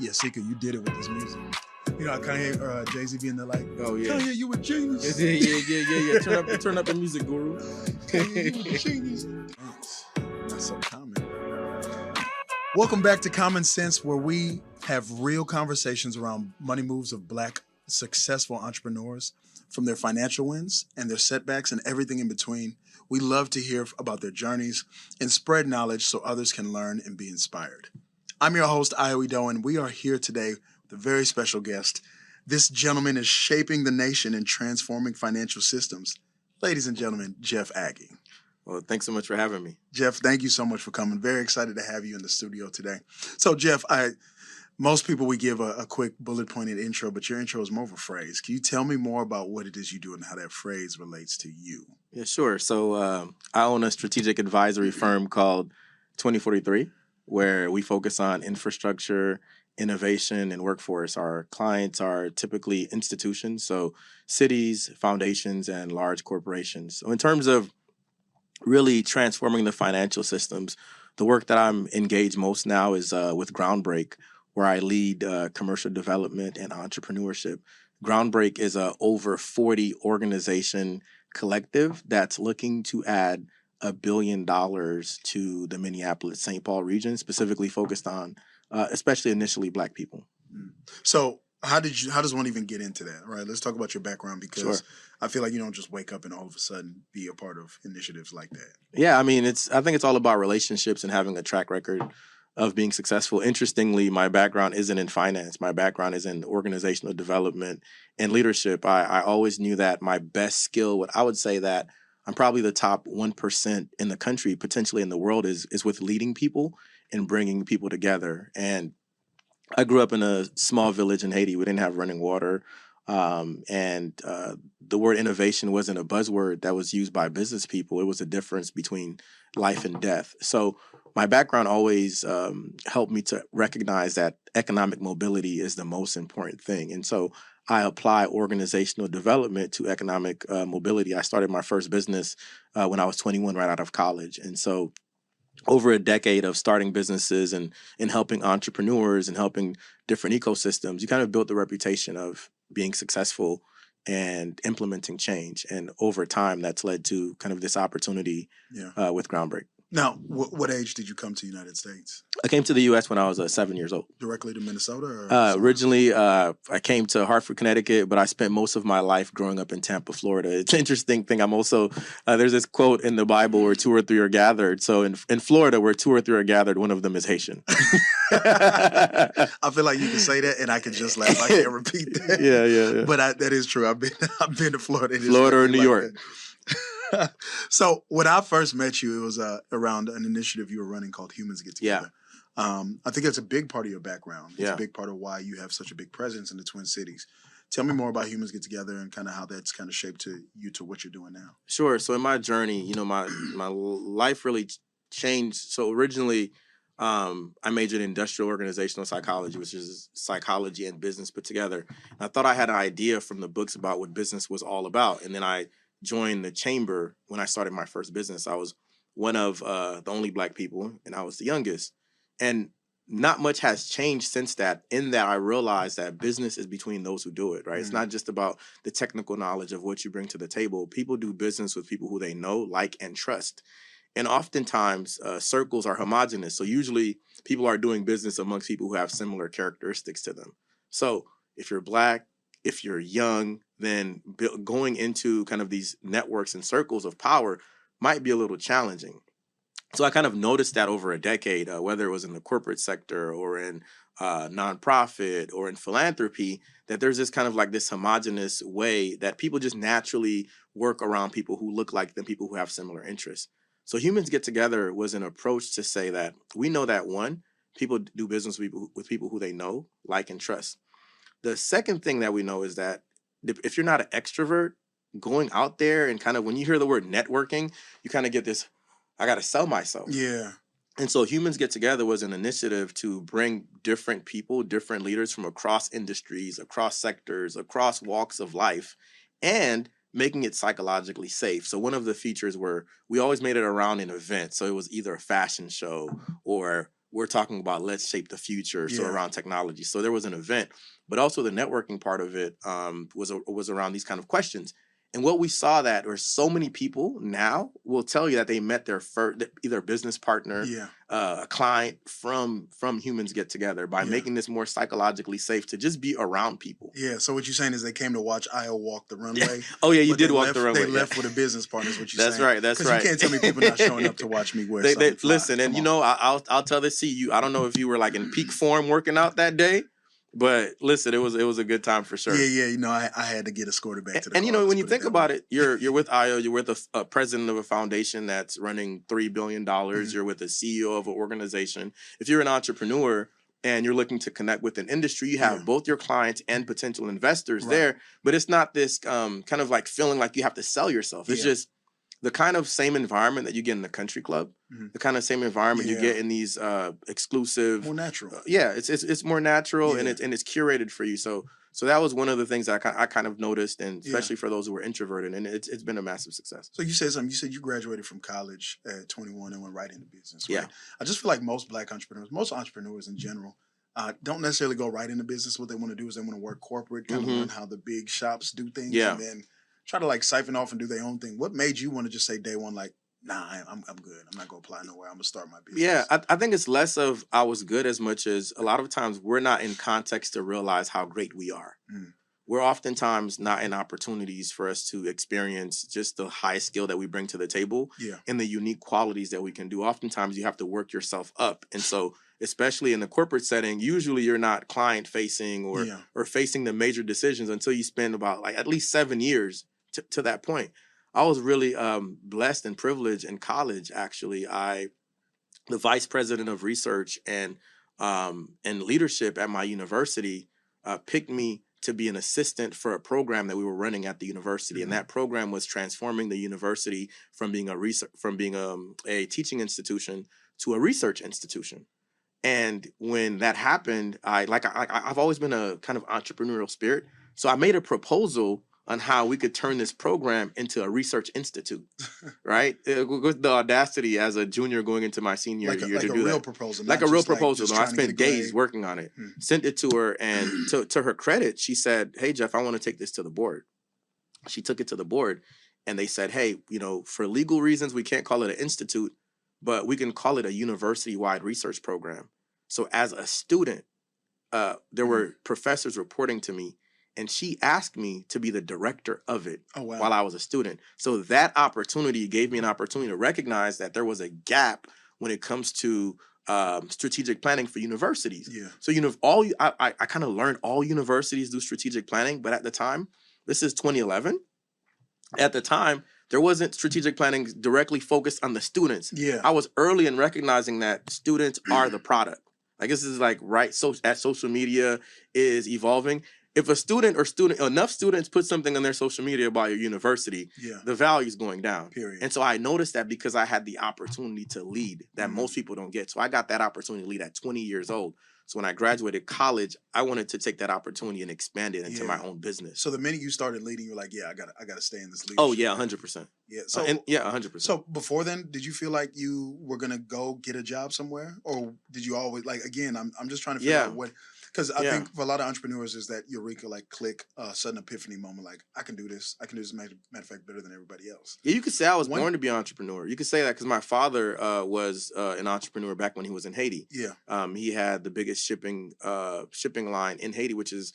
Yeah, Sika, you did it with this music. You know, Kanye or Jay-Z being there like, oh yeah, Kanye, you a genius. yeah. Turn up the music, guru. Kanye, you a genius. Thanks. Not so common. Welcome back to Common Sense, where we have real conversations around money moves of Black successful entrepreneurs, from their financial wins and their setbacks and everything in between. We love to hear about their journeys and spread knowledge so others can learn and be inspired. I'm your host, Ayo Idowu, and we are here today with a very special guest. This gentleman is shaping the nation and transforming financial systems. Ladies and gentlemen, Jeff Aguy. Well, thanks so much for having me. Jeff, thank you so much for coming. Very excited to have you in the studio today. So, Jeff, most people, we give a quick bullet-pointed intro, but your intro is more of a phrase. Can you tell me more about what it is you do and how that phrase relates to you? Yeah, sure. So I own a strategic advisory firm called 2043, where we focus on infrastructure, innovation, and workforce. Our clients are typically institutions, so cities, foundations, and large corporations. So in terms of really transforming the financial systems, the work that I'm engaged most now is with Groundbreak, where I lead commercial development and entrepreneurship. Groundbreak is a over 40 organization collective that's looking to add $1 billion to the Minneapolis-St. Paul region, specifically focused on, especially initially, Black people. So how does one even get into that? Right. Let's talk about your background, because Sure. I feel like you don't just wake up and all of a sudden be a part of initiatives like that. Yeah, I mean, I think it's all about relationships and having a track record of being successful. Interestingly, my background isn't in finance. My background is in organizational development and leadership. I always knew that my best skill, what I would say that I'm probably the top 1% in the country, potentially in the world, is with leading people and bringing people together. And I grew up in a small village in Haiti. We didn't have running water. And the word innovation wasn't a buzzword that was used by business people. It was a difference between life and death. So my background always helped me to recognize that economic mobility is the most important thing. And so I apply organizational development to economic mobility. I started my first business when I was 21, right out of college. And so over a decade of starting businesses and helping entrepreneurs and helping different ecosystems, you kind of built the reputation of being successful and implementing change. And over time, that's led to kind of this opportunity with Groundbreak. Now, what age did you come to the United States? I came to the U.S. when I was 7 years old. Directly to Minnesota? Or originally, I came to Hartford, Connecticut, but I spent most of my life growing up in Tampa, Florida. It's an interesting thing. I'm also, there's this quote in the Bible where 2 or 3 are gathered. So in Florida, where 2 or 3 are gathered, one of them is Haitian. I feel like you can say that and I can just laugh. I can't repeat that. Yeah. But that is true. I've been to Florida. Florida or New York. So when I first met you, it was around an initiative you were running called Humans Get Together. Yeah. I think it's a big part of your background. It's a big part of why you have such a big presence in the Twin Cities. Tell me more about Humans Get Together and kind of how that's kind of shaped you to what you're doing now. Sure. So in my journey, my life really changed. So originally, I majored in industrial organizational psychology, which is psychology and business put together. And I thought I had an idea from the books about what business was all about. And then I joined the chamber when I started my first business. I was one of the only Black people, and I was the youngest. And not much has changed since that, in that I realized that business is between those who do it, right? Mm-hmm. It's not just about the technical knowledge of what you bring to the table. People do business with people who they know, like, and trust. And oftentimes, circles are homogenous. So usually people are doing business amongst people who have similar characteristics to them. So if you're Black, if you're young, then going into kind of these networks and circles of power might be a little challenging. So I kind of noticed that over a decade, whether it was in the corporate sector or in nonprofit or in philanthropy, that there's this kind of like this homogenous way that people just naturally work around people who look like them, people who have similar interests. So Humans Get Together was an approach to say that we know that, one, people do business with people who they know, like, and trust. The second thing that we know is that if you're not an extrovert, going out there and kind of when you hear the word networking, you kind of get this, I got to sell myself. Yeah. And so Humans Get Together was an initiative to bring different people, different leaders from across industries, across sectors, across walks of life, and making it psychologically safe. So one of the features were we always made it around an event. So it was either a fashion show or we're talking about let's shape the future. So Yeah. around technology. So there was an event, but also the networking part of it was around these kind of questions. And what we saw that were so many people now will tell you that they met their first either business partner, Yeah. a client from Humans Get Together by Yeah. making this more psychologically safe to just be around people. Yeah. So what you're saying is they came to watch Ayo walk the runway. Oh yeah, you but did they walk left, the runway. They left with a business partner. Is what you're That's saying? right. That's Because right. you can't tell me people not showing up to watch me wear something fly. Listen, and Come you on. know, I'll tell this to you. I don't know if you were like in peak form working out that day, but listen, it was a good time for sure. Yeah. You know, I had to get escorted back to the And car. you know, Let's when you put think that about way. it, you're with Ayo, you're with a president of a foundation that's running $3 billion. You're with a CEO of an organization. If you're an entrepreneur and you're looking to connect with an industry, you have Yeah. both your clients and potential investors Right. there. But it's not this kind of like feeling like you have to sell yourself. It's Yeah. just the kind of same environment that you get in the country club, Mhm. the kind of same environment you Yeah. get in these exclusive. More natural. Yeah, it's more natural and Yeah. it's curated for you. So that was one of the things that I kind of noticed, and Yeah. especially for those who were introverted, and it's been a massive success. So you said something. You said you graduated from college at 21 and went right into business, right? Yeah. I just feel like most Black entrepreneurs, most entrepreneurs in general, don't necessarily go right into business. What they want to do is they want to work corporate, kind of Mhm. learn how the big shops do things, Yeah. and then try to like siphon off and do their own thing. What made you want to just say day one, like, nah, I'm good. I'm not gonna apply nowhere. I'm gonna start my business. Yeah, I think it's less of I was good as much as a lot of times we're not in context to realize how great we are. Mm. We're oftentimes not in opportunities for us to experience just the high skill that we bring to the table Yeah. and the unique qualities that we can do. Oftentimes you have to work yourself up. And so, especially in the corporate setting, usually you're not client facing or Yeah. facing the major decisions until you spend about like at least 7 years to that point. I was really blessed and privileged in college. Actually, the vice president of research and leadership at my university picked me to be an assistant for a program that we were running at the university, and that program was transforming the university from being a teaching institution to a research institution. And when that happened, I've always been a kind of entrepreneurial spirit, so I made a proposal on how we could turn this program into a research institute, right? With the audacity as a junior going into my senior year to do real that. proposal, Like a not real just proposal. just No, I trying to get spent a grade. days working on it. Sent it to her, and to her credit, she said, "Hey, Jeff, I want to take this to the board." She took it to the board, and they said, "Hey, you know, for legal reasons, we can't call it an institute, but we can call it a university-wide research program." So as a student, there were professors reporting to me, and she asked me to be the director of it while I was a student. So that opportunity gave me an opportunity to recognize that there was a gap when it comes to strategic planning for universities. Yeah. So I kind of learned all universities do strategic planning, but at the time, this is 2011. At the time, there wasn't strategic planning directly focused on the students. Yeah. I was early in recognizing that students are the product. Like this is like right. So as social media is evolving, if enough students put something on their social media about your university, the value is going down. Period. And so I noticed that because I had the opportunity to lead that most people don't get. So I got that opportunity to lead at 20 years old. So when I graduated college, I wanted to take that opportunity and expand it into my own business. So the minute you started leading, you were like, I gotta stay in this leadership. Oh yeah, 100%. Yeah. So 100%. So before then, did you feel like you were gonna go get a job somewhere, or did you always like? Again, I'm just trying to figure out what. Because I think for a lot of entrepreneurs is that eureka, like click, sudden epiphany moment, like I can do this. I can do this, matter of fact, better than everybody else. Yeah, you could say I was born to be an entrepreneur. You could say that because my father was an entrepreneur back when he was in Haiti. Yeah. He had the biggest shipping line in Haiti, which is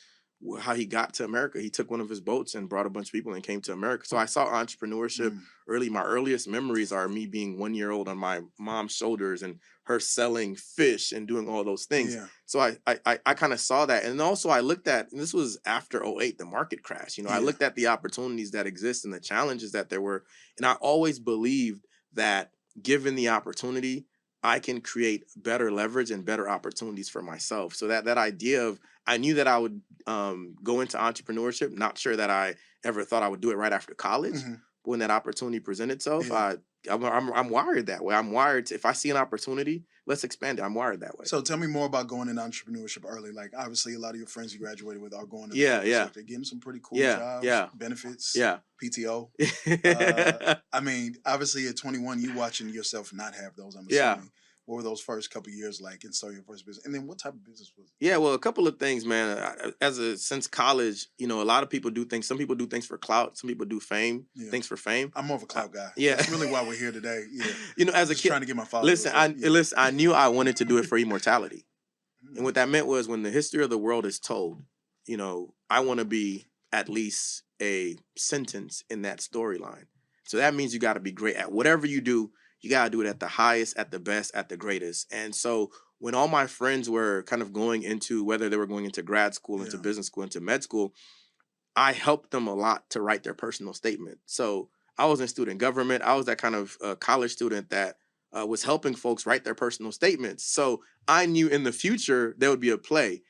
how he got to America. He took one of his boats and brought a bunch of people and came to America. So I saw entrepreneurship early. My earliest memories are me being 1 year old on my mom's shoulders and her selling fish and doing all those things. Yeah. So I kind of saw that. And also I looked at, and this was after 2008, the market crash. You know, I looked at the opportunities that exist and the challenges that there were. And I always believed that given the opportunity, I can create better leverage and better opportunities for myself. So that idea of, I knew that I would go into entrepreneurship, not sure that I ever thought I would do it right after college. But when that opportunity presented itself, I'm wired that way. I'm wired to, if I see an opportunity, let's expand it. I'm wired that way. So tell me more about going into entrepreneurship early. Like obviously a lot of your friends you graduated with are going into sector, getting some pretty cool jobs, benefits, PTO. I mean, obviously at 21, you watching yourself not have those, I'm assuming. What were those first couple of years like in starting your first business? And then what type of business was it? Yeah, well, a couple of things, man. Since college, a lot of people do things. Some people do things for clout. Some people do fame, Yeah. things for fame. I'm more of a clout guy. Yeah. That's really why we're here today. Yeah. As a Just kid, trying to get my followers. listen, I knew I wanted to do it for immortality. And what that meant was when the history of the world is told, I want to be at least a sentence in that storyline. So that means you got to be great at whatever you do. You got to do it at the highest, at the best, at the greatest. And so when all my friends were kind of going into, whether they were going into grad school, into business school, into med school, I helped them a lot to write their personal statement. So I was in student government. I was that kind of college student that was helping folks write their personal statements. So I knew in the future there would be a play,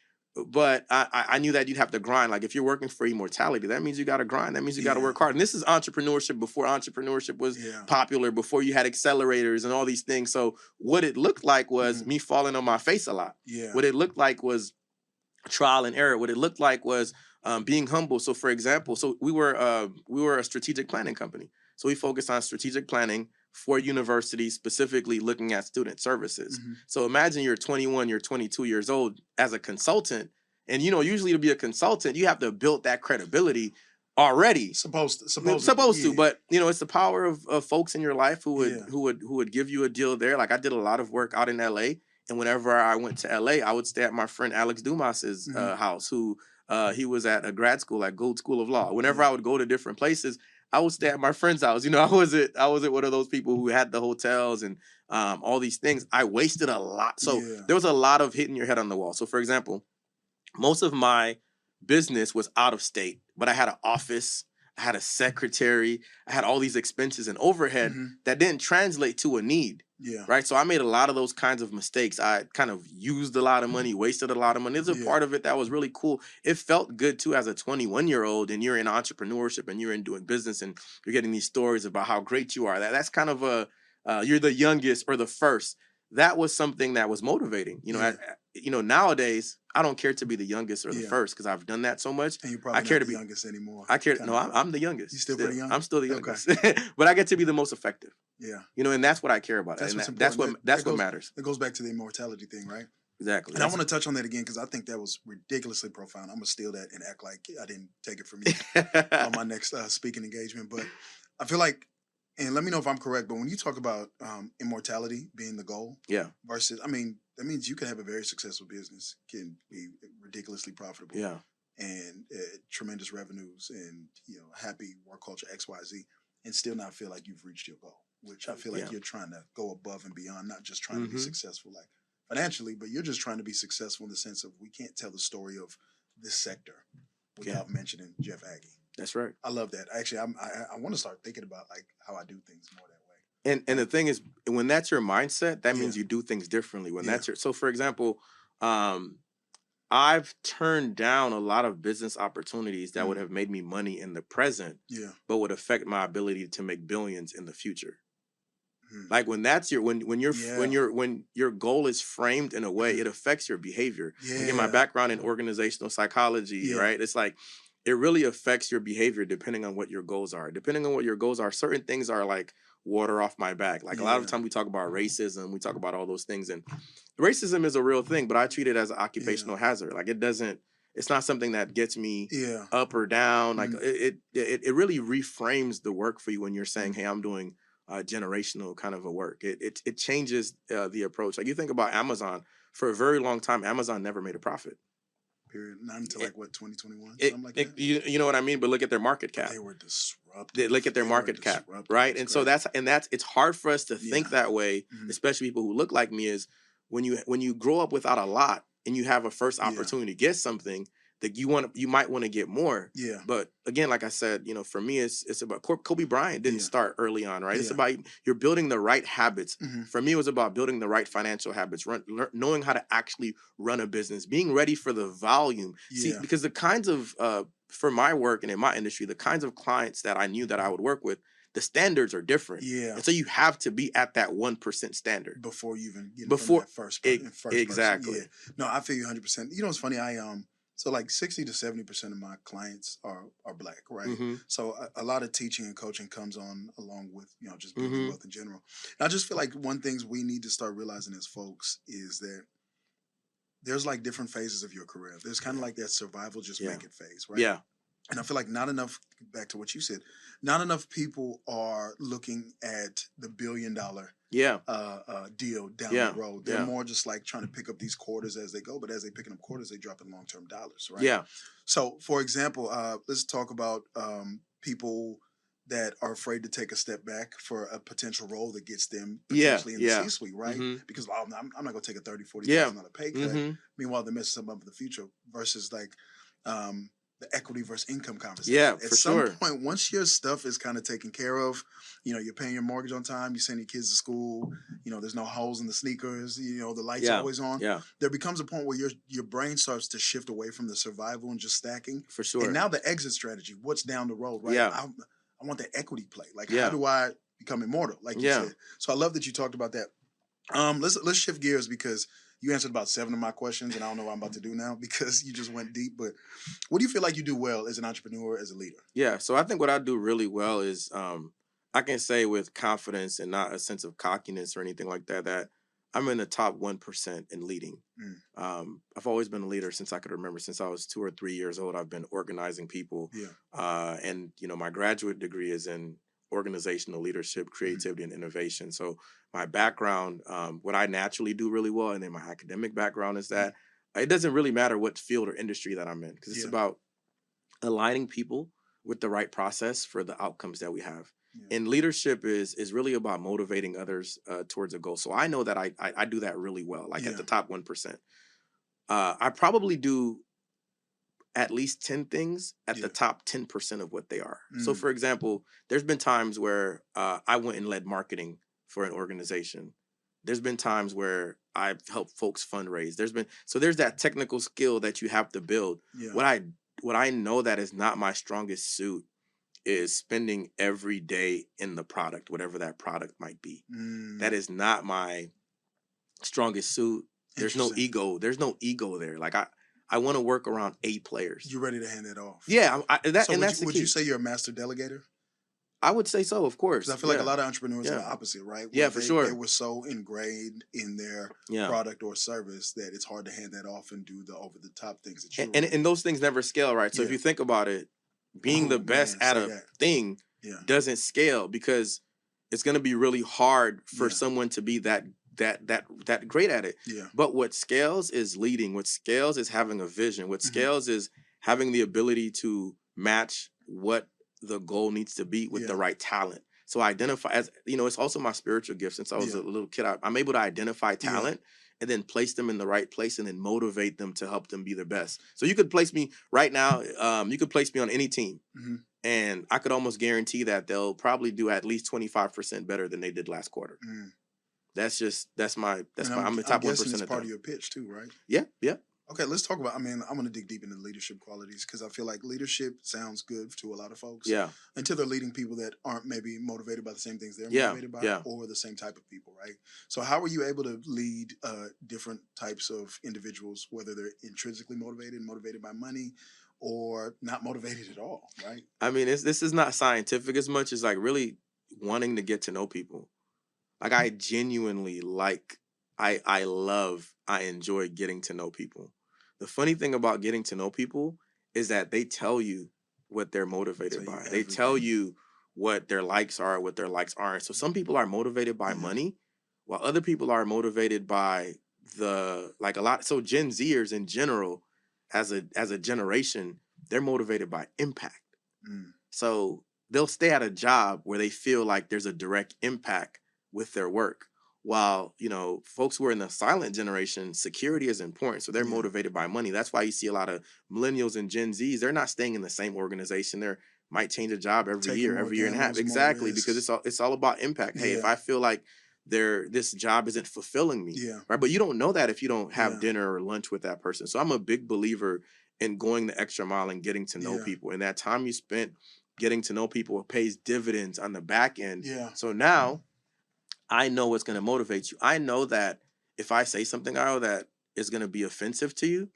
but I knew that you'd have to grind. Like if you're working for immortality, that means you got to grind. That means you got to work hard. And this is entrepreneurship before entrepreneurship was popular, before you had accelerators and all these things. So what it looked like was me falling on my face a lot. Yeah. What it looked like was trial and error. What it looked like was being humble. So for example, we were a strategic planning company. So we focused on strategic planning for universities, specifically looking at student services. So imagine you're 21, you're 22 years old as a consultant. And, usually to be a consultant, you have to build that credibility already. Supposed to. But, it's the power of folks in your life who would give you a deal there. Like I did a lot of work out in LA. And whenever I went to LA, I would stay at my friend Alex Dumas's house, who he was at a grad school at Gould School of Law. Whenever I would go to different places, I would stay at my friend's house. I wasn't one of those people who had the hotels and all these things. I wasted a lot. So there was a lot of hitting your head on the wall. So for example, most of my business was out of state, but I had an office, I had a secretary, I had all these expenses and overhead that didn't translate to a need. Yeah. Right. So I made a lot of those kinds of mistakes. I kind of used a lot of money, wasted a lot of money. There's a part of it that was really cool. It felt good too as a 21-year-old, and you're in entrepreneurship and you're in doing business and you're getting these stories about how great you are. That's kind of you're the youngest or the first. That was something that was motivating. Nowadays I don't care to be the youngest or the first because I've done that so much. And you're probably not the youngest anymore. I'm the youngest. You still pretty young? I'm still the youngest. But I get to be the most effective. Yeah. And that's what I care about. That's what matters. It goes back to the immortality thing, right? Exactly. And I want to touch on that again because I think that was ridiculously profound. I'm going to steal that and act like I didn't take it from you on my next speaking engagement. But I feel like, and let me know if I'm correct, but when you talk about immortality being the goal versus, that means you can have a very successful business, can be ridiculously profitable. Yeah. And tremendous revenues and, happy work culture, XYZ, and still not feel like you've reached your goal, which I feel like you're trying to go above and beyond, not just trying to be successful like financially, but you're just trying to be successful in the sense of we can't tell the story of this sector without mentioning Jeff Aguy. That's right. I love that. Actually, I want to start thinking about like how I do things more that way. And the thing is, when that's your mindset, that means you do things differently. So for example, I've turned down a lot of business opportunities that would have made me money in the present, but would affect my ability to make billions in the future. Like when that's when your goal is framed in a way, it affects your behavior. Again, my background in organizational psychology, right? It's like it really affects your behavior depending on what your goals are. Depending on what your goals are, certain things are like water off my back. Like a lot of the time we talk about racism, we talk about all those things, and racism is a real thing, but I treat it as an occupational hazard. Like it's not something that gets me up or down. Like it really reframes the work for you when you're saying, hey, I'm doing generational kind of a work. It changes the approach. Like you think about Amazon, for a very long time, Amazon never made a profit. Period. Not until 2021, something like that. You know what I mean? But look at their market cap. They were disrupted. Look at their market cap, right? And so that's it's hard for us to think that way, especially people who look like me. Is when you grow up without a lot and you have a first opportunity to get something that you might want to get more. Yeah. But again, like I said, for me, it's about Kobe Bryant didn't start early on, right? It's about you're building the right habits. For me, it was about building the right financial habits, knowing how to actually run a business, being ready for the volume. See, because the kinds of for my work and in my industry, the kinds of clients that I knew that I would work with, the standards are different. Yeah. And so you have to be at that 1% standard. Before you even get from that first exactly. person. Yeah. No, I feel you 100%. You know what's funny? So like 60 to 70% of my clients are black, right? Mm-hmm. So a lot of teaching and coaching comes on along with, just building Mm-hmm. wealth in general. And I just feel like one things we need to start realizing as folks is that there's like different phases of your career. There's kind of Yeah. like that survival, just Yeah. make it phase, right? Yeah. And I feel like not enough, back to what you said, not enough people are looking at the $1 billion Yeah. deal down the Yeah. road. They're Yeah. more just like trying to pick up these quarters as they go, but as they picking up quarters, they drop in long-term dollars, right? Yeah. So, for example, let's talk about people that are afraid to take a step back for a potential role that gets them Yeah. potentially in the Yeah. C-suite, right? Mm-hmm. Because I'm not going to take a $30,000, Yeah. $40,000 pay cut. Mm-hmm. Meanwhile, they're messing something up in the future versus like the equity versus income conversation. Yeah, At for some sure. point, once your stuff is kind of taken care of, you're paying your mortgage on time, you send your kids to school, there's no holes in the sneakers, the lights are Yeah. always on. Yeah. There becomes a point where your brain starts to shift away from the survival and just stacking. For sure. And now the exit strategy, what's down the road, right? Yeah. I want that equity play. Like, Yeah. how do I become immortal? Like you Yeah. said. So I love that you talked about that. Let's shift gears because you answered about 7 of my questions, and I don't know what I'm about to do now because you just went deep. But what do you feel like you do well as an entrepreneur, as a leader? Yeah. So I think what I do really well is I can say with confidence and not a sense of cockiness or anything like that, that I'm in the top 1% in leading. I've always been a leader since I could remember. Since I was 2 or 3 years old, I've been organizing people. Yeah. And my graduate degree is in organizational leadership, creativity, and innovation. So my background, what I naturally do really well, and then my academic background is that it doesn't really matter what field or industry that I'm in, because it's about aligning people with the right process for the outcomes that we have. Yeah. And leadership is really about motivating others towards a goal. So I know that I do that really well, like at the top 1%. I probably do at least 10 things at the top 10% of what they are. So for example, there's been times where I went and led marketing for an organization. There's been times where I've helped folks fundraise. There's that technical skill that you have to build. Yeah. What I know that is not my strongest suit is spending every day in the product, whatever that product might be. That is not my strongest suit. There's no ego. There's no ego there. Like I want to work around A players. You're ready to hand that off. Yeah, that's the key. Would you say you're a master delegator? I would say so, of course. Because I feel like a lot of entrepreneurs are the opposite, right? Yeah, for sure. They were so ingrained in their product or service that it's hard to hand that off and do the over-the-top things that you and those things never scale, right? So if you think about it, being the best at a thing doesn't scale, because it's going to be really hard for someone to be that great at it. Yeah. But what scales is leading. What scales is having a vision. What scales is having the ability to match what the goal needs to be with the right talent. So identify, as it's also my spiritual gift. Since I was a little kid, I'm able to identify talent and then place them in the right place and then motivate them to help them be their best. So you could place me right now, you could place me on any team, and I could almost guarantee that they'll probably do at least 25% better than they did last quarter. I'm the top 1%. It's part of your pitch too, right? Yeah. Okay, let's talk about, I'm going to dig deep into leadership qualities, because I feel like leadership sounds good to a lot of folks. Yeah. Until they're leading people that aren't maybe motivated by the same things they're motivated by, or the same type of people, right? So how are you able to lead different types of individuals, whether they're intrinsically motivated by money, or not motivated at all, right? I mean, this is not scientific as much as like really wanting to get to know people. Like I genuinely I enjoy getting to know people. The funny thing about getting to know people is that they tell you what they're motivated by. They tell you what their likes are, what their likes aren't. So some people are motivated by money, while other people are motivated by a lot. So Gen Zers in general, as a generation, they're motivated by impact. So they'll stay at a job where they feel like there's a direct impact with their work. While, folks who are in the silent generation, security is important. So they're motivated by money. That's why you see a lot of millennials and Gen Zs, they're not staying in the same organization. They might change a job every year and a half. Exactly, because it's all about impact. Hey, if I feel like this job isn't fulfilling me, right? But you don't know that if you don't have dinner or lunch with that person. So I'm a big believer in going the extra mile and getting to know people. And that time you spent getting to know people pays dividends on the back end. So now I know what's going to motivate you. I know that if I say something, that is going to be offensive to you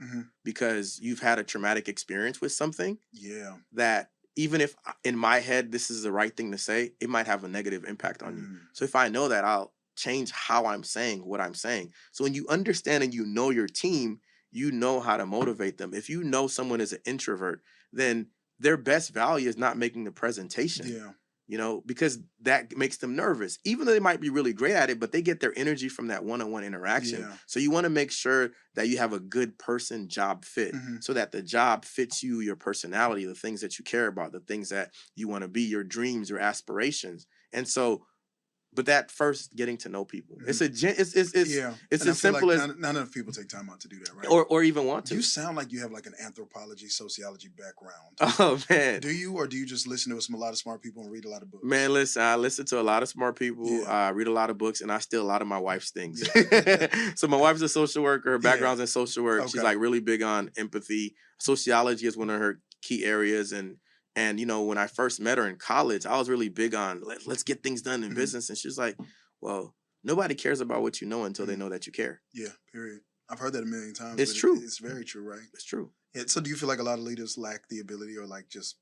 because you've had a traumatic experience with something. Yeah. That even if in my head this is the right thing to say, it might have a negative impact on you. So if I know that, I'll change how I'm saying what I'm saying. So when you understand and you know your team, you know how to motivate them. If you know someone is an introvert, then their best value is not making the presentation. Yeah. You know, because that makes them nervous, even though they might be really great at it, but they get their energy from that one-on-one interaction. Yeah. So you want to make sure that you have a good person job fit so that the job fits you, your personality, the things that you care about, the things that you want to be, your dreams, your aspirations. And so, but that first getting to know people, it's as simple as not enough people take time out to do that, right? Or even want to. You sound like you have like an anthropology, sociology background. Oh man, do you, or do you just listen to a lot of smart people and read a lot of books? Man, listen, I listen to a lot of smart people. Yeah. I read a lot of books, and I steal a lot of my wife's things. Yeah. So my wife's a social worker. Her background's in social work. Okay. She's like really big on empathy. Sociology is one of her key areas, and you know, when I first met her in college, I was really big on let's get things done in business. And she's like, well, nobody cares about what you know until they know that you care. Yeah, period. I've heard that a million times. It's true. It's very true, right? It's true. Yeah, so do you feel like a lot of leaders lack the ability, or like just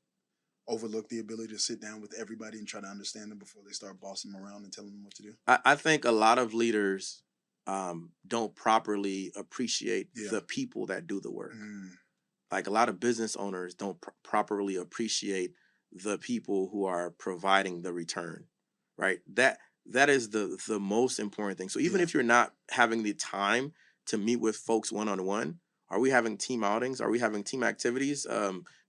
overlook the ability to sit down with everybody and try to understand them before they start bossing them around and telling them what to do? I think a lot of leaders don't properly appreciate the people that do the work. Like a lot of business owners don't properly appreciate the people who are providing the return, right? That is the most important thing. So even if you're not having the time to meet with folks one-on-one, are we having team outings? Are we having team activities?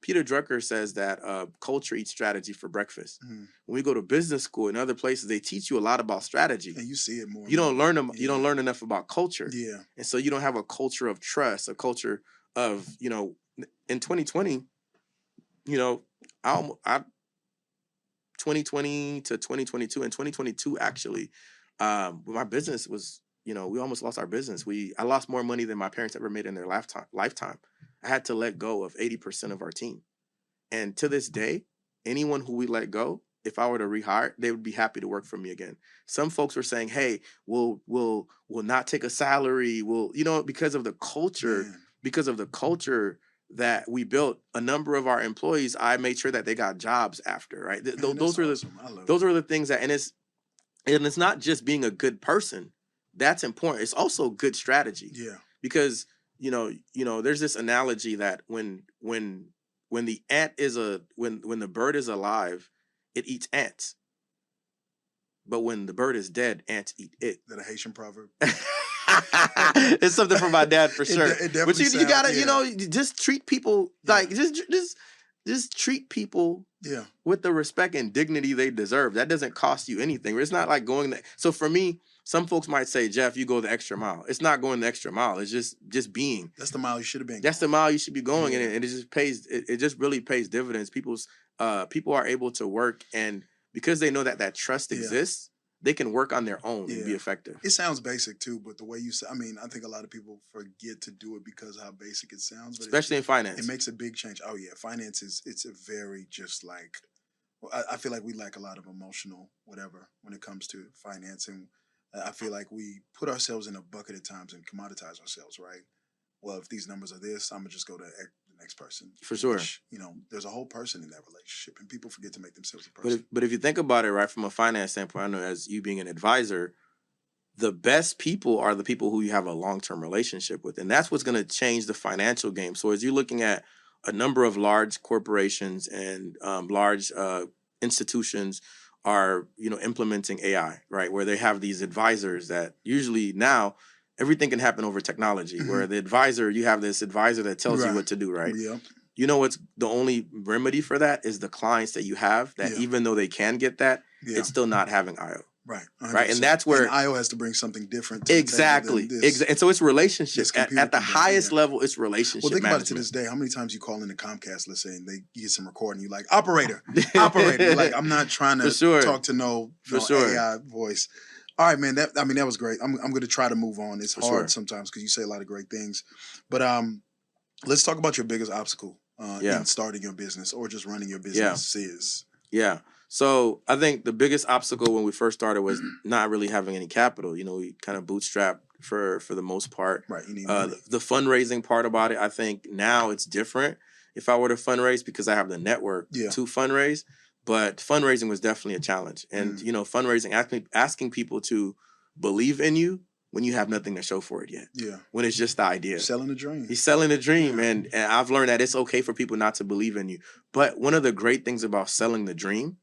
Peter Drucker says that culture eats strategy for breakfast. When we go to business school and other places, they teach you a lot about strategy. And you see it more. You don't learn them. You don't learn enough about culture. Yeah. And so you don't have a culture of trust, a culture of, you know, in 2020, you know, I 2020 to 2022 and 2022 actually, my business was, you know, we almost lost our business. I lost more money than my parents ever made in their lifetime. I had to let go of 80% of our team. And to this day, anyone who we let go, if I were to rehire, they would be happy to work for me again. Some folks were saying, hey, we'll not take a salary. We'll, you know, because of the culture, that we built, a number of our employees, I made sure that they got jobs after, right? Those are the things that, and it's not just being a good person. That's important. It's also good strategy. Yeah. Because, you know, there's this analogy that when the ant is when the bird is alive, it eats ants. But when the bird is dead, ants eat it. Is that a Haitian proverb? It's something from my dad for sure. It but you gotta, you know, just treat people like just treat people with the respect and dignity they deserve. That doesn't cost you anything. It's not like going so for me, some folks might say, Jeff, you go the extra mile. It's not going the extra mile. It's just being. That's the mile you should have been. That's the mile you should be going, and it just pays. It just really pays dividends. People are able to work, and because they know that trust exists, they can work on their own and be effective. It sounds basic too, but the way you say, I mean, I think a lot of people forget to do it because of how basic it sounds. But especially in finance. It makes a big change. Oh yeah, finance it's a very just like, well, I feel like we lack a lot of emotional whatever when it comes to financing. I feel like we put ourselves in a bucket at times and commoditize ourselves, right? Well, if these numbers are this, I'm gonna just go to the next person. For sure. Which, you know, there's a whole person in that relationship, and people forget to make themselves a person. But if you think about it, right, from a finance standpoint, I know as you being an advisor, the best people are the people who you have a long-term relationship with, and that's what's going to change the financial game. So as you're looking at a number of large corporations and large institutions are, you know, implementing AI, right, where they have these advisors that usually now everything can happen over technology, where you have this advisor that tells you what to do, right? Yep. You know what's the only remedy for that is the clients that you have that even though they can get that, it's still not having IO. Right. 100%. Right. And that's where IO has to bring something different to exactly. And so it's relationships. At the highest level, it's relationship. Well, think about it to this day. How many times you call into Comcast, let's say, and they get some recording, you like, operator. You're like, I'm not trying to talk to no AI voice. All right, man. That was great. I'm going to try to move on. It's hard sometimes because you say a lot of great things. But let's talk about your biggest obstacle in starting your business or just running your business. Yeah. So I think the biggest obstacle when we first started was not really having any capital. You know, we kind of bootstrapped for the most part. Right. You need money. The fundraising part about it, I think now it's different if I were to fundraise because I have the network to fundraise. But fundraising was definitely a challenge. And, you know, fundraising, asking people to believe in you when you have nothing to show for it yet. Yeah. When it's just the idea. Selling a dream. He's selling a dream. And I've learned that it's okay for people not to believe in you. But one of the great things about selling the dream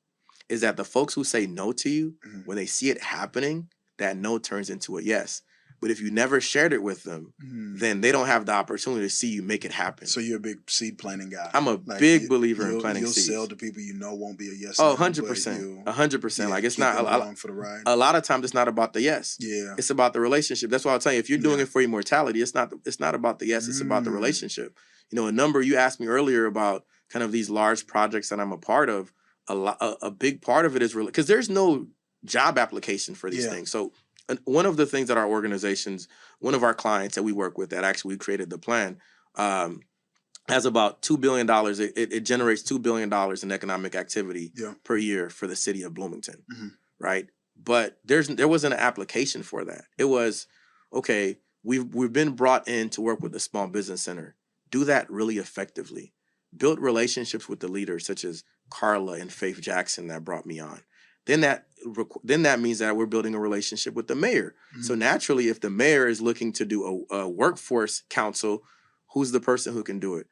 is that the folks who say no to you, when they see it happening, that no turns into a yes. But if you never shared it with them, then they don't have the opportunity to see you make it happen. So you're a big seed planting guy. I'm a big believer in planting seeds. You'll sell to people you know won't be a yes. Oh, 100%. 100%. Like it's not along for the ride. A lot of times it's not about the yes. Yeah. It's about the relationship. That's why I'll tell you, if you're doing it for immortality, it's not about the yes, it's about the relationship. You know, a number you asked me earlier about kind of these large projects that I'm a part of, a big part of it is really because there's no job application for these things. So one of the things that our organizations, one of our clients that we work with that actually created the plan, has about $2 billion. It generates $2 billion in economic activity per year for the city of Bloomington, right? But there wasn't an application for that. It was, okay, we've been brought in to work with the Small Business Center. Do that really effectively. Build relationships with the leaders such as Carla and Faith Jackson that brought me on. Then that means that we're building a relationship with the mayor. So naturally, if the mayor is looking to do a workforce council, who's the person who can do it?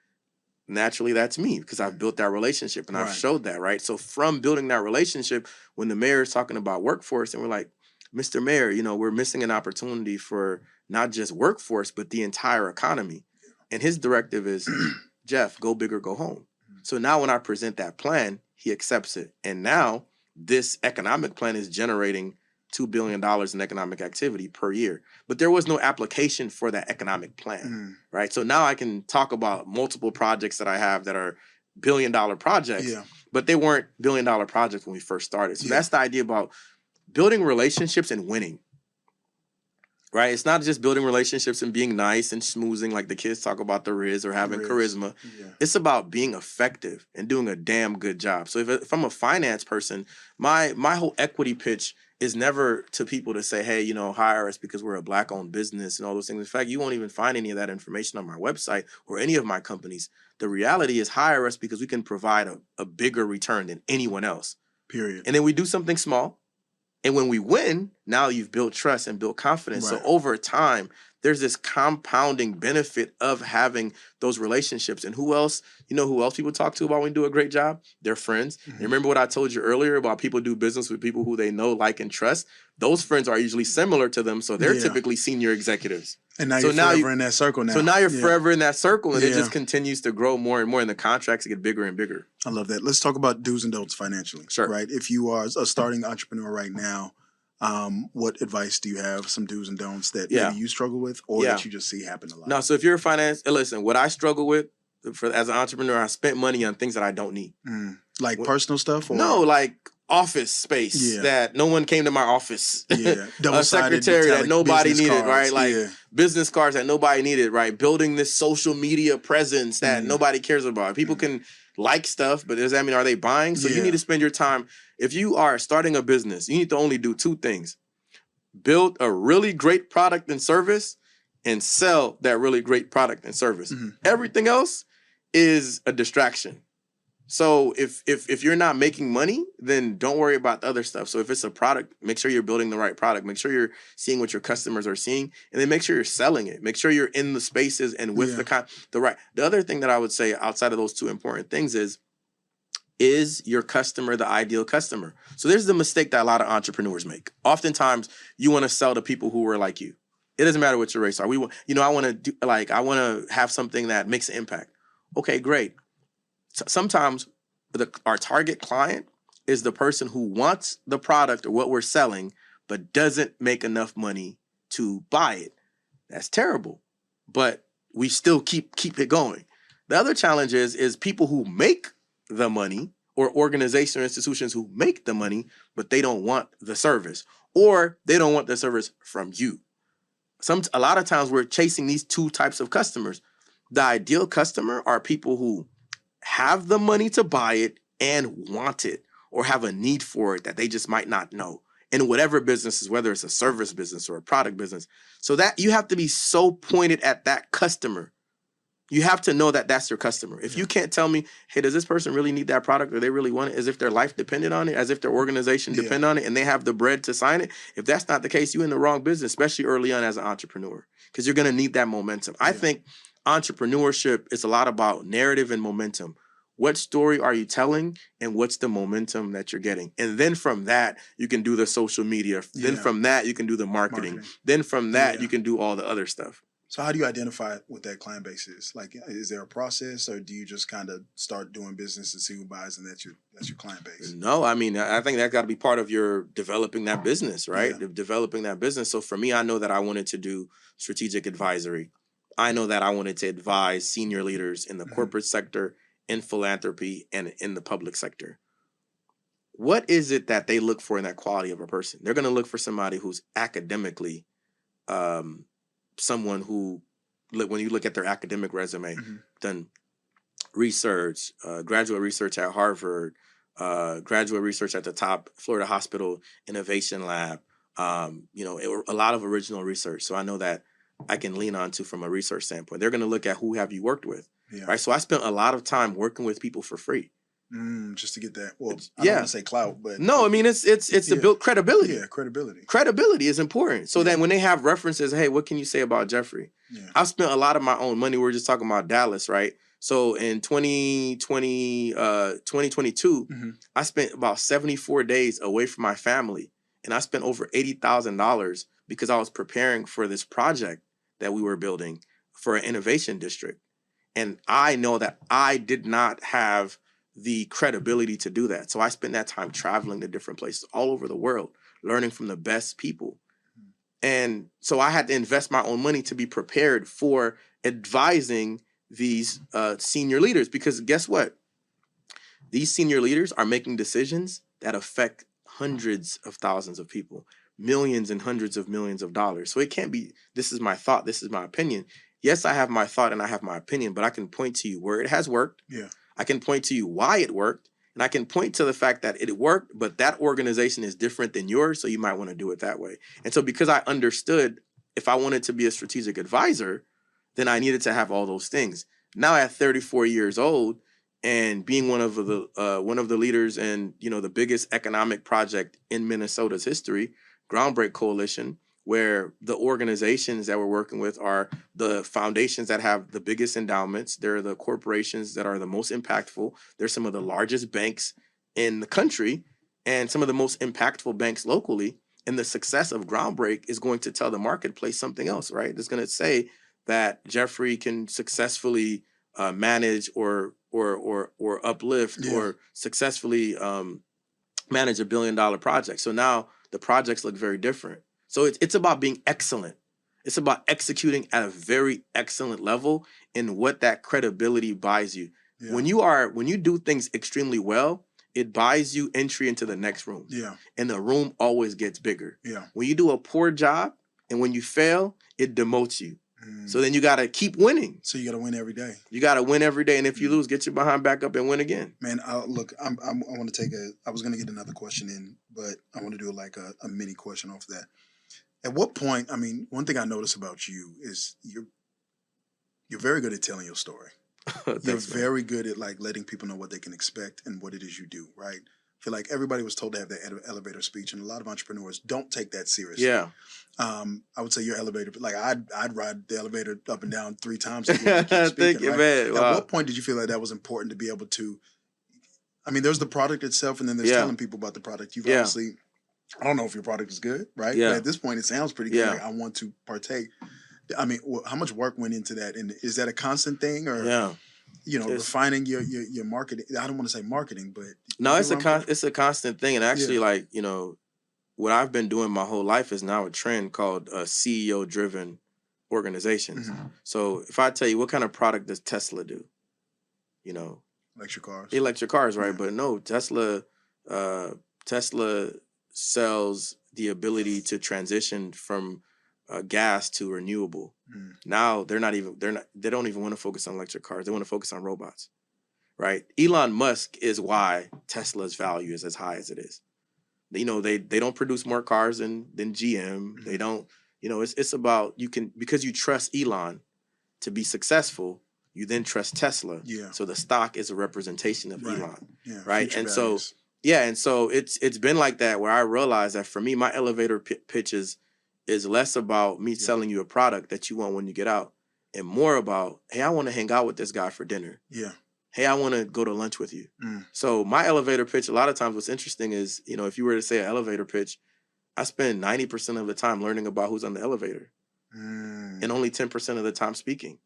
Naturally, that's me because I've built that relationship and I've showed that, right? So from building that relationship, when the mayor is talking about workforce and we're like, Mr. Mayor, you know, we're missing an opportunity for not just workforce, but the entire economy. And his directive is, Jeff, go big or go home. So now when I present that plan, he accepts it. And now this economic plan is generating $2 billion in economic activity per year. But there was no application for that economic plan, right? So now I can talk about multiple projects that I have that are billion-dollar projects, but they weren't billion-dollar projects when we first started. So that's the idea about building relationships and winning, right? It's not just building relationships and being nice and schmoozing like the kids talk about the Riz or having charisma. It's about being effective and doing a damn good job. So if I'm a finance person, my whole equity pitch is never to people to say, hey, you know, hire us because we're a Black-owned business and all those things. In fact, you won't even find any of that information on my website or any of my companies. The reality is hire us because we can provide a bigger return than anyone else. Period. And then we do something small. And when we win, now you've built trust and built confidence. So over time, there's this compounding benefit of having those relationships. And who else people talk to about when we do a great job? Their friends. And remember what I told you earlier about people do business with people who they know, like, and trust? Those friends are usually similar to them. So they're typically senior executives. And now you're forever in that circle now. So now you're forever in that circle, and it just continues to grow more and more, and the contracts get bigger and bigger. I love that. Let's talk about do's and don'ts financially. Sure. Right? If you are a starting entrepreneur right now, what advice do you have? Some do's and don'ts that maybe you struggle with or that you just see happen a lot? No, so if you're a finance, listen, what I struggle with as an entrepreneur, I spent money on things that I don't need. Like personal stuff? Or? No, like office space that no one came to my office. Yeah. A secretary that nobody needed, right? Like business cards that nobody needed, right? Building this social media presence that nobody cares about. People can like stuff, but does that mean are they buying? So you need to spend your time. If you are starting a business, you need to only do two things. Build a really great product and service and sell that really great product and service. Everything else is a distraction. So if you're not making money, then don't worry about the other stuff. So if it's a product, make sure you're building the right product. Make sure you're seeing what your customers are seeing, and then make sure you're selling it. Make sure you're in the spaces and with the right. The other thing that I would say outside of those two important things is your customer the ideal customer? So there's the mistake that a lot of entrepreneurs make. Oftentimes, you want to sell to people who are like you. It doesn't matter what your race are. I want to have something that makes an impact. Okay, great. Sometimes our target client is the person who wants the product or what we're selling, but doesn't make enough money to buy it. That's terrible, but we still keep it going. The other challenge is people who make the money or organizations or institutions who make the money, but they don't want the service or they don't want the service from you. A lot of times we're chasing these two types of customers. The ideal customer are people who have the money to buy it and want it or have a need for it that they just might not know. in whatever businesses, whether it's a service business or a product business. So that you have to be so pointed at that customer. You have to know that that's your customer. If you can't tell me, hey, does this person really need that product or they really want it, as if their life depended on it, as if their organization depended on it, and they have the bread to sign it, if that's not the case, you're in the wrong business, especially early on as an entrepreneur, because you're going to need that momentum. I think entrepreneurship is a lot about narrative and momentum. What story are you telling and what's the momentum that you're getting? And then from that, you can do the social media. Then from that, you can do the marketing. Then from that, you can do all the other stuff. So how do you identify what that client base is? Like, is there a process, or do you just kind of start doing business and see who buys, and that's your client base? No, I mean, I think that got to be part of your developing that business, right? Developing that business. So for me, I know that I wanted to do strategic advisory. I know that I wanted to advise senior leaders in the corporate sector, in philanthropy, and in the public sector. What is it that they look for in that quality of a person? They're going to look for somebody who's academically someone who, when you look at their academic resume, done research, graduate research at Harvard, graduate research at the top Florida Hospital Innovation Lab, a lot of original research. So I know that I can lean on to from a research standpoint. They're going to look at who have you worked with, right? So I spent a lot of time working with people for free. Just to get that. Well, I don't want to say clout, but no, I mean it's to build credibility. Yeah, credibility. Credibility is important. So that when they have references, hey, what can you say about Jeffrey? I've spent a lot of my own money. We're just talking about Dallas, right? So in 2022, I spent about 74 days away from my family, and I spent over $80,000 because I was preparing for this project that we were building for an innovation district. And I know that I did not have the credibility to do that. So I spent that time traveling to different places all over the world, learning from the best people. And so I had to invest my own money to be prepared for advising these senior leaders, because guess what? These senior leaders are making decisions that affect hundreds of thousands of people, millions and hundreds of millions of dollars. So it can't be, this is my thought, this is my opinion. Yes, I have my thought and I have my opinion, but I can point to you where it has worked. I can point to you why it worked, and I can point to the fact that it worked, but that organization is different than yours, so you might want to do it that way. And so because I understood if I wanted to be a strategic advisor, then I needed to have all those things. Now at 34 years old and being one of the leaders in, the biggest economic project in Minnesota's history, Groundbreak Coalition, where the organizations that we're working with are the foundations that have the biggest endowments. They're the corporations that are the most impactful. They're some of the largest banks in the country and some of the most impactful banks locally. And the success of Groundbreak is going to tell the marketplace something else, right? It's going to say that Jeffrey can successfully manage or uplift or successfully manage $1 billion project. So now the projects look very different. So it's about being excellent. It's about executing at a very excellent level, and what that credibility buys you. When you do things extremely well, it buys you entry into the next room. And the room always gets bigger. When you do a poor job and when you fail, it demotes you. So then you got to keep winning. So you got to win every day. You got to win every day. And if you lose, get your behind back up and win again. Man, look, I want to I was going to get another question in, but I want to do like a mini question off of that. At what point, I mean, one thing I notice about you is you're very good at telling your story. You're very good at like letting people know what they can expect and what it is you do, right? I feel like everybody was told to have that elevator speech, and a lot of entrepreneurs don't take that seriously. I would say your elevator, like I'd ride the elevator up and down 3 times. To keep speaking, right? Man. Wow. At what point did you feel like that was important to be able to? I mean, there's the product itself, and then there's telling people about the product. You've obviously, I don't know if your product is good, right? But at this point, it sounds pretty good. Like, I want to partake. I mean, how much work went into that? And is that a constant thing, or refining your marketing? I don't want to say marketing, but no, it's a constant thing. And actually, like, what I've been doing my whole life is now a trend called CEO-driven organizations. So if I tell you, what kind of product does Tesla do? Electric cars, right? But no, Tesla sells the ability to transition from gas to renewable. Now they don't even want to focus on electric cars. They want to focus on robots, right? Elon Musk is why Tesla's value is as high as it is. You know, they don't produce more cars than GM. They don't, you know, it's about because you trust Elon to be successful, you then trust Tesla. Yeah. So the stock is a representation of Elon. Yeah. Right. And values. so it's been like that, where I realized that for me, my elevator pitch is less about me selling you a product that you want when you get out, and more about, hey, I want to hang out with this guy for dinner. Yeah. Hey, I want to go to lunch with you. So my elevator pitch, a lot of times what's interesting is, you know, if you were to say an elevator pitch, I spend 90% of the time learning about who's on the elevator and only 10% of the time speaking.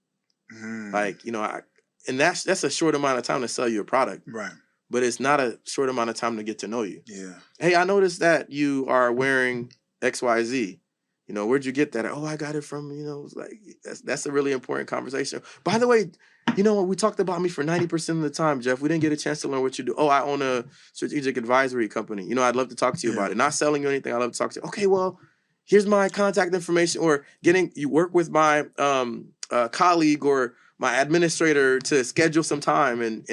Like, you know, and that's a short amount of time to sell you a product. Right. But it's not a short amount of time to get to know you. Yeah. Hey, I noticed that you are wearing XYZ. You know, where'd you get that? Oh, I got it from, you know, like that's a really important conversation. By the way, you know what? We talked about me for 90% of the time, Jeff. We didn't get a chance to learn what you do. Oh, I own a strategic advisory company. You know, I'd love to talk to you about it. Not selling you anything. I'd love to talk to you. Okay, well, here's my contact information, or you work with my colleague or my administrator to schedule some time. And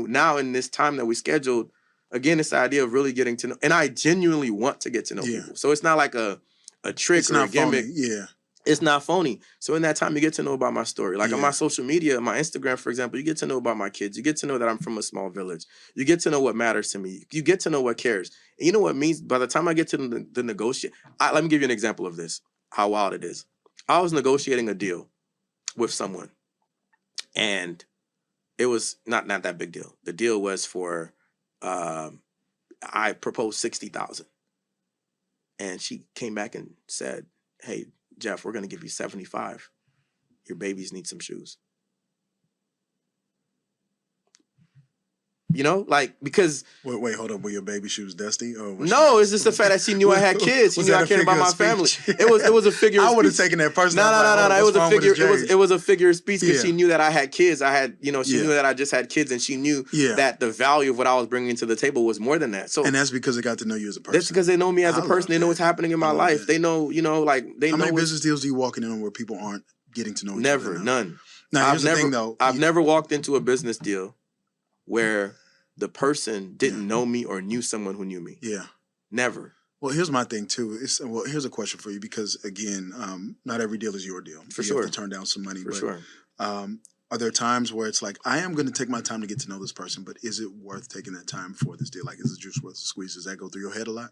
now in this time that we scheduled, again, it's the idea of really getting to know. And I genuinely want to get to know people. So it's not like a trick or a gimmick. Phony. Yeah. It's not phony. So in that time, you get to know about my story. Like on my social media, my Instagram, for example, you get to know about my kids. You get to know that I'm from a small village. You get to know what matters to me. You get to know what cares. And you know what it means? By the time I get to the negotiate, let me give you an example of this, how wild it is. I was negotiating a deal with someone, and it was not that big deal. The deal was for, I proposed $60,000. And she came back and said, hey, Jeff, we're going to give you 75. Your babies need some shoes. You know, like, because... Wait, hold up. Were your baby shoes dusty? Or no, it's just the fact that she knew I had kids. She knew I cared about my family. It was a figure of speech. I would have taken that personally. No. It was a figure. It was a figure of speech because she knew that I had kids. She knew that I just had kids, and she knew that the value of what I was bringing to the table was more than that. So, and that's because they got to know you as a person. That's because they know me as a person. They know what's happening in my life. They know, they know. How many business deals do you walking in on where people aren't getting to know each other? Never, none. Now, here's the thing, though. I've never walked into a business deal where the person didn't know me or knew someone who knew me. Yeah. Never. Well, here's my thing, too. Here's a question for you because, again, not every deal is your deal. For sure. You have to turn down some money. For sure. Are there times where it's like, I am going to take my time to get to know this person, but is it worth taking that time for this deal? Like, is the juice worth the squeeze? Does that go through your head a lot?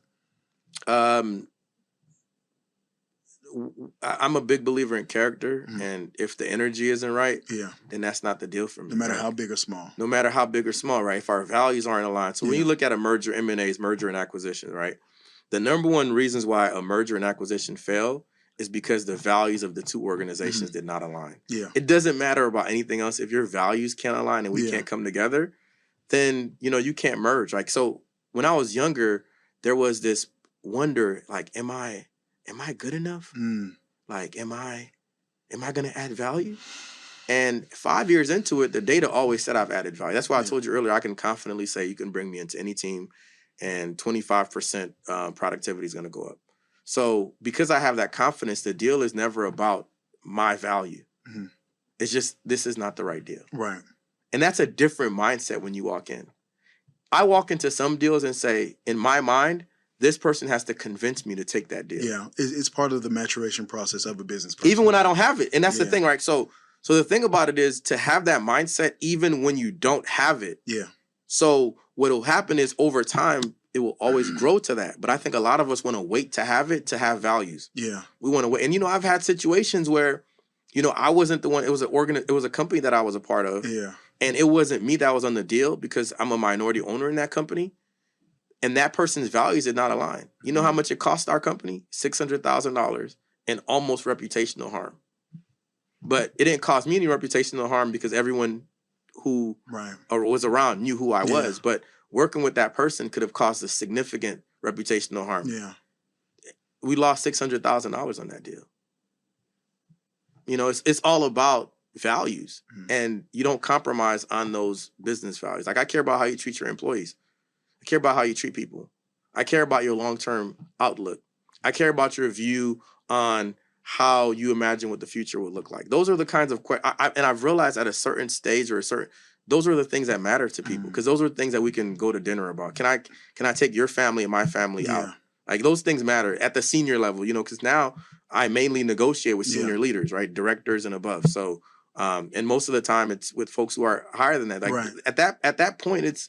I'm a big believer in character, and if the energy isn't right, then that's not the deal for me. No matter how big or small. No matter how big or small, right? If our values aren't aligned. So when you look at a merger, M&As, merger and acquisition, right? The number one reasons why a merger and acquisition fail is because the values of the two organizations did not align. Yeah. It doesn't matter about anything else. If your values can't align and we can't come together, then, you can't merge. Like, so when I was younger, there was this wonder, like, am I good enough? Like, am I going to add value? And 5 years into it, the data always said I've added value. That's why I told you earlier, I can confidently say you can bring me into any team and 25% productivity is going to go up. So because I have that confidence, the deal is never about my value. It's just, this is not the right deal. Right. And that's a different mindset when you walk in. I walk into some deals and say, in my mind, this person has to convince me to take that deal. Yeah, it's part of the maturation process of a business person. Even when I don't have it. And that's the thing, right? So the thing about it is to have that mindset even when you don't have it. Yeah. So what will happen is over time, it will always grow to that. But I think a lot of us want to wait to have it, to have values. Yeah. We want to wait. And, I've had situations where, I wasn't the one, it was a company that I was a part of. Yeah. And it wasn't me that was on the deal because I'm a minority owner in that company. And that person's values did not align. You know how much it cost our company? $600,000 and almost reputational harm. But it didn't cost me any reputational harm because everyone who was around knew who I was. But working with that person could have caused a significant reputational harm. Yeah. We lost $600,000 on that deal. It's all about values. And you don't compromise on those business values. Like, I care about how you treat your employees. I care about how you treat people. I care about your long-term outlook. I care about your view on how you imagine what the future would look like. Those are the kinds of and I've realized at a certain stage those are the things that matter to people because those are the things that we can go to dinner about. Can I take your family and my family out Like those things matter at the senior level, you know, because now I mainly negotiate with senior leaders, right? Directors and above. So, and most of the time it's with folks who are higher than that. Like at that point, it's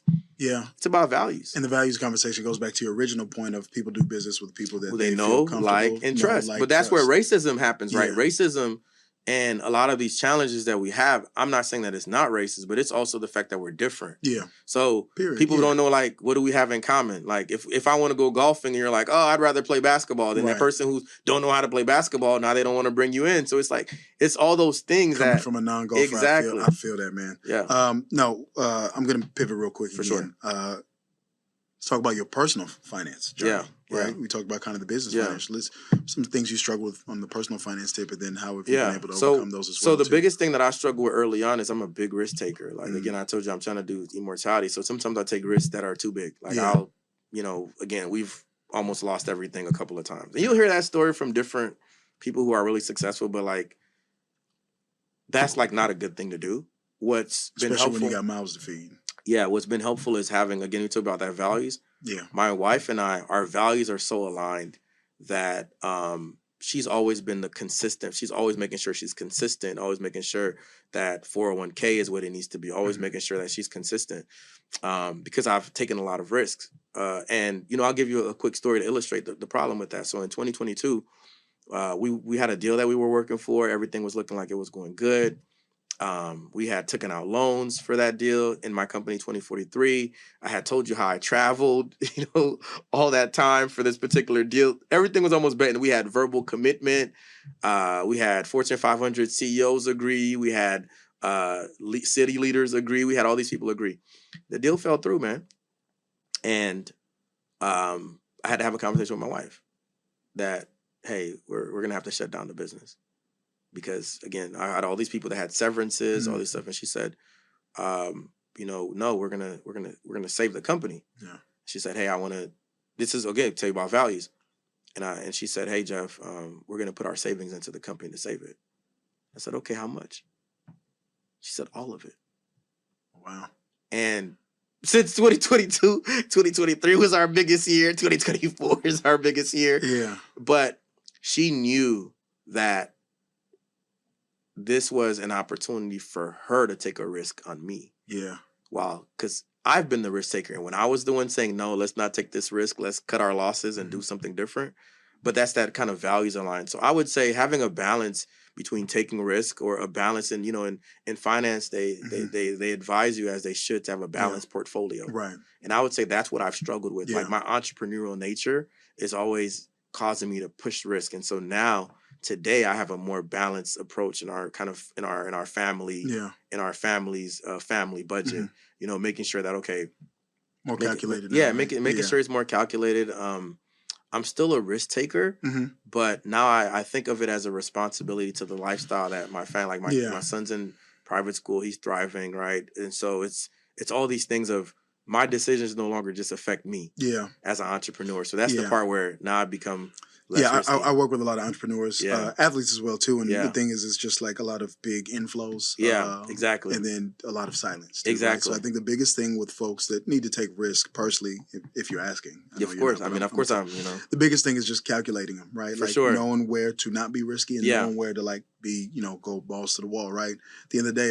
about values. And the values conversation goes back to your original point of people do business with people that they feel know, comfortable, like, and trust. But that's where racism happens, right? Racism and a lot of these challenges that we have, I'm not saying that it's not racist, but it's also the fact that we're different. Yeah. So people don't know, like, what do we have in common? Like, if I want to go golfing and you're like, oh, I'd rather play basketball, then that person who don't know how to play basketball, now they don't want to bring you in. So it's like, it's all those things coming from a non-golfer. Exactly. I feel that, man. Yeah. I'm going to pivot real quick For again. Sure. Let's talk about your personal finance journey. Yeah. Right. We talked about kind of the business finance. Some things you struggle with on the personal finance tip, and then how have you been able to overcome those as well? So the biggest thing that I struggle with early on is I'm a big risk taker. Like again, I told you I'm trying to do immortality. So sometimes I take risks that are too big. Like I'll, you know, again, we've almost lost everything a couple of times. And you'll hear that story from different people who are really successful, but like that's like not a good thing to do. What's been helpful, when you got mouths to feed. Yeah, what's been helpful is having, again, we talk about that values. Yeah. My wife and I, our values are so aligned that she's always been the consistent. She's always making sure she's consistent, always making sure that 401k is what it needs to be, always making sure that she's consistent because I've taken a lot of risks. And, you know, I'll give you a quick story to illustrate the problem with that. So in 2022, we had a deal that we were working for. Everything was looking like it was going good. We had taken out loans for that deal in my company 2043. I had told you how I traveled, you know, all that time for this particular deal. Everything was almost bet. And we had verbal commitment. We had Fortune 500 CEOs agree. We had city leaders agree. We had all these people agree. The deal fell through, man. And I had to have a conversation with my wife that, hey, we're going to have to shut down the business. Because again, I had all these people that had severances, all this stuff, and she said, you know, no, we're gonna save the company. Yeah. She said, hey, this is okay, tell you about values. And she said, hey, Jeff, we're gonna put our savings into the company to save it. I said, okay, how much? She said, all of it. Wow. And since 2022, 2023 was our biggest year, 2024 is our biggest year. Yeah. But she knew that this was an opportunity for her to take a risk on me. Yeah. Wow. Because I've been the risk taker. And when I was the one saying, no, let's not take this risk. Let's cut our losses and do something different. But that's that kind of values aligned. So I would say having a balance between taking risk or a balance in, you know, in finance, they advise you, as they should, to have a balanced portfolio. Right. And I would say that's what I've struggled with. Yeah. Like my entrepreneurial nature is always causing me to push risk. And so now, today, I have a more balanced approach in our family, in our family's family budget. You know, making sure that more calculated. Making sure it's more calculated. I'm still a risk taker, but now I think of it as a responsibility to the lifestyle that my family, like my son's in private school, he's thriving, right, and so it's all these things of my decisions no longer just affect me, as an entrepreneur. So that's the part where now I become. I work with a lot of entrepreneurs, athletes as well too. And the good thing is, it's just like a lot of big inflows. Exactly. And then a lot of silence. Too, exactly. Right? So I think the biggest thing with folks that need to take risk personally, if you're asking. Of course. I'm, you know. The biggest thing is just calculating them, right? For sure. Knowing where to not be risky and knowing where to like be, you know, go balls to the wall, right? At the end of the day,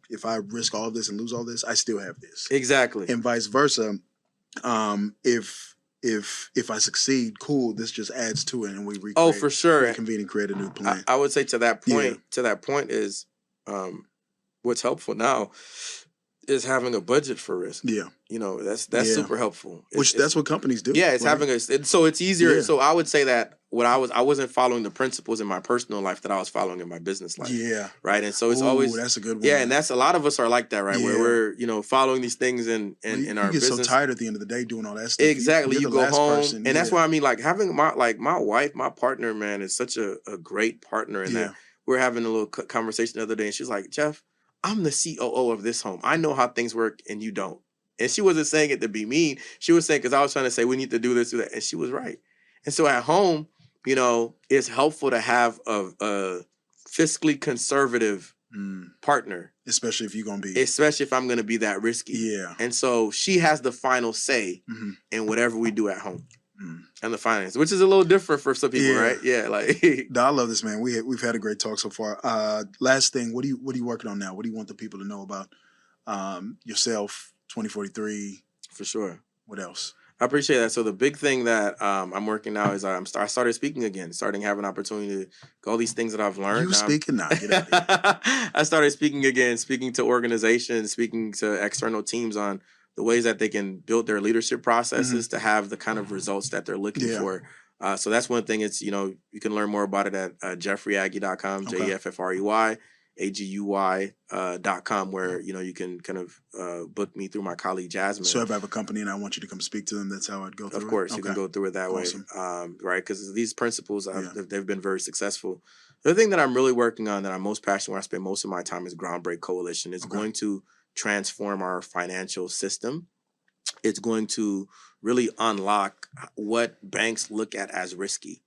if I risk all of this and lose all this, I still have this. Exactly. And vice versa. If I succeed, cool. This just adds to it, and we recreate. Oh, for sure. Reconvene and create a new plan. I would say to that point is, what's helpful now is having a budget for risk. Yeah, you know, that's super helpful. That's what companies do. Yeah, it's having so it's easier. Yeah. So I would say that I wasn't following the principles in my personal life that I was following in my business life. Yeah, right. And so it's always that's a good one. Yeah, and that's a lot of us are like that, right? Where we're, you know, following these things in our business. You get so tired at the end of the day doing all that stuff. Exactly, you go home, and that's why I mean, like having my wife, my partner, man, is such a great partner in that. We're having a little conversation the other day, and she's like, Jeff, I'm the COO of this home. I know how things work and you don't. And she wasn't saying it to be mean. She was saying, because I was trying to say, we need to do this, do that. And she was right. And so at home, you know, it's helpful to have a fiscally conservative partner. Especially if I'm going to be that risky. Yeah. And so she has the final say in whatever we do at home. and the finance, which is a little different for some people, right? Yeah, like No, I love this, man. We've had a great talk so far. Last thing, what are you working on now? What do you want the people to know about yourself, 2043? for sure. What else? I appreciate that. So the big thing that I'm working now is I started speaking again, starting to have an opportunity to go all these things that I've learned. You speaking now? Get out of here. I started speaking again, speaking to organizations, speaking to external teams on the ways that they can build their leadership processes to have the kind of results that they're looking for. So that's one thing. It's, you can learn more about it at jeffreyaguy.com, JEFFREY. AGUY.com, where you can kind of book me through my colleague Jasmine. So if I have a company and I want you to come speak to them, that's how I'd go through it? Of course, you can go through it that way, right? Because these principles, they've been very successful. The other thing that I'm really working on that I'm most passionate where I spend most of my time is Groundbreak Coalition. It's going to transform our financial system. It's going to really unlock what banks look at as risky.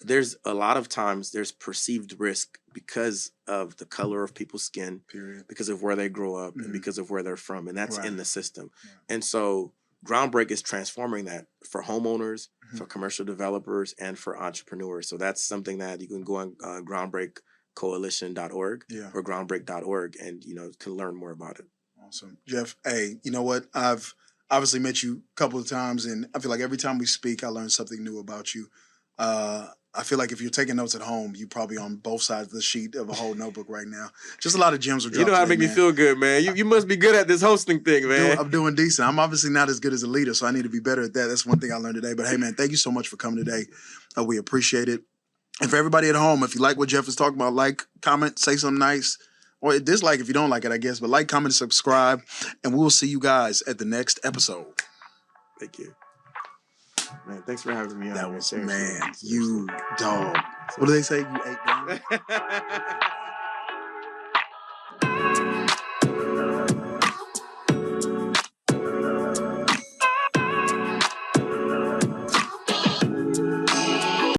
There's a lot of times there's perceived risk because of the color of people's skin, because of where they grow up, and because of where they're from, and that's in the system. And so Groundbreak is transforming that for homeowners, for commercial developers, and for entrepreneurs. So that's something that you can go on groundbreakcoalition.org or groundbreak.org and can learn more about it. Awesome. Jeff, hey, you know what? I've obviously met you a couple of times, and I feel like every time we speak, I learn something new about you. I feel like if you're taking notes at home, you're probably on both sides of the sheet of a whole notebook right now. Just a lot of gems were dropped. You know how to make me feel good, man. You must be good at this hosting thing, man. I'm doing decent. I'm obviously not as good as a leader, so I need to be better at that. That's one thing I learned today. But hey, man, thank you so much for coming today. We appreciate it. And for everybody at home, if you like what Jeff is talking about, like, comment, say something nice. Or dislike if you don't like it, I guess. But like, comment, subscribe. And we will see you guys at the next episode. Thank you. Man, thanks for having me on. That was, man, you dog. What do they say? You ate down?